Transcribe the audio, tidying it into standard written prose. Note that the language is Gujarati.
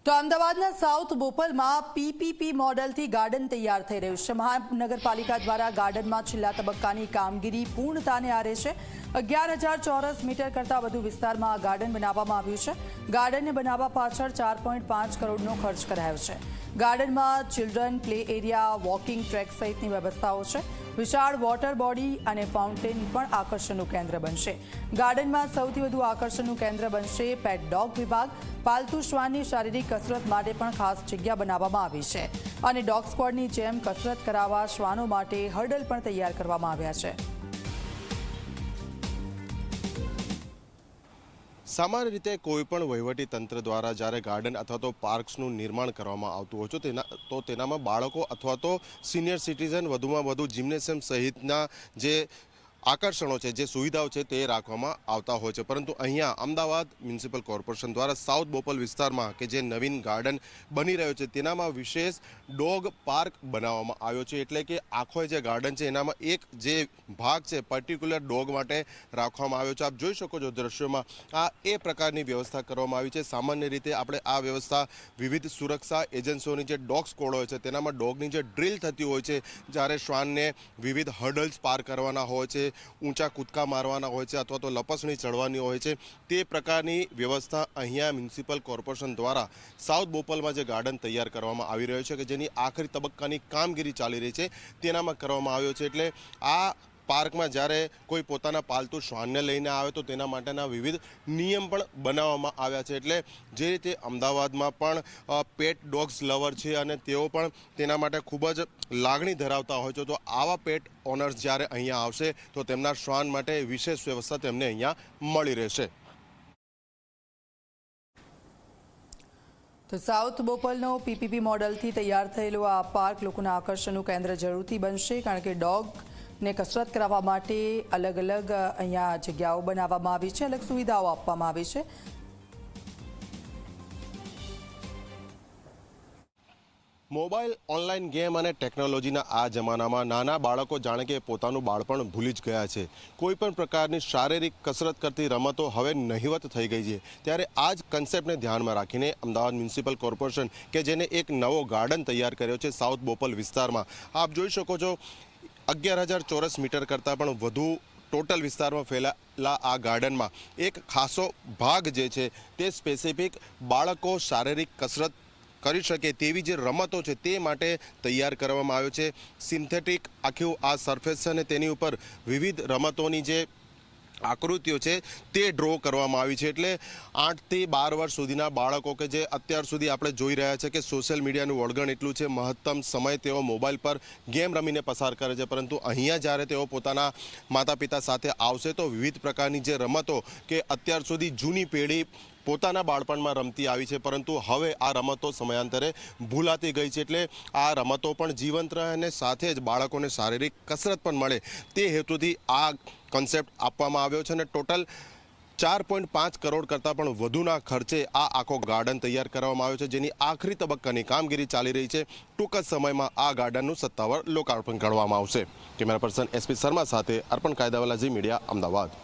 તો અમદાવાદના સાઉથ બોપલમાં પીપીપી મોડલથી ગાર્ડન તૈયાર થઈ રહ્યું છે। મહાનગરપાલિકા દ્વારા ગાર્ડનમાં છેલ્લા તબક્કાની કામગીરી પૂર્ણતાને આરે છે। 11,000 ચોરસ મીટર કરતાં વધુ વિસ્તારમાં આ ગાર્ડન બનાવવામાં આવ્યું છે। ગાર્ડનને બનાવવા પાછળ 4.5 કરોડનો ખર્ચ કરાયો છે। ગાર્ડનમાં children play area, walking track સહિતની વ્યવસ્થાઓ છે। વિશાળ વોટર બોડી અને ફાઉન્ટેન પણ આકર્ષણનું કેન્દ્ર બનશે। ગાર્ડનમાં સૌથી વધુ આકર્ષણનું કેન્દ્ર બનશે પેટ ડોગ વિભાગ। પાલતુ શ્વાનની શારીરિક કસરત માટે પણ ખાસ જગ્યા બનાવવામાં આવી છે અને ડોગ સ્ક્વોડની જેમ કસરત કરાવવા શ્વાનો માટે હર્ડલ પણ તૈયાર કરવામાં આવ્યા છે। સામાન્ય રીતે કોઈપણ વહીવટી તંત્ર દ્વારા જ્યારે ગાર્ડન અથવા તો પાર્ક્સનું નિર્માણ કરવામાં આવતું હોય છે તો તેનામાં બાળકો અથવા તો સિનિયર સિટીઝન વધુમાં વધુ જિમ્નેશિયમ સહિતના જે આકર્ષણો છે, જે સુવિધાઓ છે તે રાખવામાં આવતા હોય છે। પરંતુ અહીંયા અમદાવાદ મ્યુનિસિપલ કોર્પોરેશન દ્વારા સાઉથ બોપલ વિસ્તારમાં કે જે નવીન ગાર્ડન બની રહ્યો છે તેનામાં વિશેષ ડોગ પાર્ક બનાવવામાં આવ્યો છે। એટલે કે આખો જે ગાર્ડન છે એનામાં એક જે ભાગ છે પર્ટિક્યુલર ડોગ માટે રાખવામાં આવ્યો છે। આપ જોઈ શકો છો દ્રશ્યોમાં આ એ પ્રકારની વ્યવસ્થા કરવામાં આવી છે। સામાન્ય રીતે આપણે આ વ્યવસ્થા વિવિધ સુરક્ષા એજન્સીઓની જે ડોગ સ્કોડ હોય છે તેનામાં ડોગની જે ડ્રીલ થતી હોય છે, જ્યારે શ્વાનને વિવિધ હર્ડલ્સ પાર કરવાના હોય છે, ઊંચા કૂદકા મારવાના હોય છે અથવા તો લપસણી ચડવાની હોય છે, તે પ્રકારની વ્યવસ્થા અહીંયા મ્યુનિસિપલ કોર્પોરેશન દ્વારા સાઉથ બોપલમાં જે ગાર્ડન તૈયાર કરવામાં આવી રહ્યો છે કે જેની આખરી તબક્કાની કામગીરી ચાલી રહી છે તેનામાં કરવામાં આવ્યો છે। એટલે આ પાર્કમાં જ્યારે કોઈ પોતાના પાલતુ શ્વાનને લઈને આવે તો તેના માટેના વિવિધ નિયમ પણ બનાવવામાં આવ્યા છે। એટલે જે રીતે અમદાવાદમાં પણ પેટ ડોગ્સ લવર છે અને તેઓ પણ તેના માટે ખૂબ જ લાગણી ધરાવતા હોય છે, તો આવા પેટ ઓનર્સ જ્યારે અહીંયા આવશે તો તેમના શ્વાન માટે વિશેષ વ્યવસ્થા તેમને અહીંયા મળી રહેશે। તો સાઉથ બોપલનો પીપીપી મોડલથી તૈયાર થયેલો આ પાર્ક લોકોના આકર્ષણનું કેન્દ્ર જરૂરથી બનશે, કારણ કે ડોગને કસરત કરાવવા માટે અલગ અલગ અહીંયા જગ્યાઓ બનાવવામાં આવી છે, અલગ સુવિધાઓ આપવામાં આવી છે। મોબાઈલ, ઓનલાઈન ગેમ અને ટેકનોલોજીના આ જમાનામાં નાના બાળકો જાણે કે પોતાનું બાળપણ ભૂલી જ ગયા છે। કોઈ પણ પ્રકારની શારીરિક કસરત કરતી રમતો હવે નહિવત થઈ ગઈ છે। ત્યારે આ જ કન્સેપ્ટને ધ્યાનમાં રાખીને અમદાવાદ મ્યુનિસિપલ કોર્પોરેશન કે જેને એક નવો ગાર્ડન તૈયાર કર્યો છે સાઉથ બોપલ વિસ્તારમાં, આપ જોઈ શકો છો 11,000 ચોરસ મીટર કરતાં પણ વધુ ટોટલ વિસ્તારમાં ફેલાયેલા આ ગાર્ડનમાં એક ખાસો ભાગ જે છે તે સ્પેસિફિક બાળકો શારીરિક કસરત કરી શકે તેવી જે રમતો છે તે માટે તૈયાર કરવામાં આવ્યો છે। સિન્થેટિક આખું આ સરફેસ છે અને તેની ઉપર વિવિધ રમતોની જે આકૃતિઓ છે તે ડ્રો કરવામાં આવી છે। એટલે 8 થી 12 વર્ષ સુધીના બાળકો કે જે અત્યાર સુધી આપણે જોઈ રહ્યા છે કે સોશિયલ મીડિયાનું વળગણ એટલું છે, મહત્તમ સમય તેઓ મોબાઈલ પર ગેમ રમીને પસાર કરે છે, પરંતુ અહીંયા જ્યારે તેઓ પોતાના માતા પિતા સાથે આવશે તો વિવિધ પ્રકારની જે રમતો કે અત્યાર સુધી જૂની પેઢી પોતાના બાળપણમાં રમતી આવી છે પરંતુ હવે આ રમતો સમયાંતરે ભૂલાતી ગઈ છે। એટલે આ રમતો પણ જીવંત રહે અને સાથે જ બાળકોને શારીરિક કસરત પણ મળે તે હેતુથી આ કોન્સેપ્ટ આપવામાં આવ્યો છે અને ટોટલ 4.5 કરોડ કરતાં પણ વધુના ખર્ચે આ આખો ગાર્ડન તૈયાર કરવામાં આવ્યો છે, જેની આખરી તબક્કાની કામગીરી ચાલી રહી છે। ટૂંક જ સમયમાં આ ગાર્ડનનું સત્તાવાર લોકાર્પણ કરવામાં આવશે। કેમેરા પર્સન SP શર્મા સાથે અર્પણ કાયદાવાલા, ઝી મીડિયા, અમદાવાદ।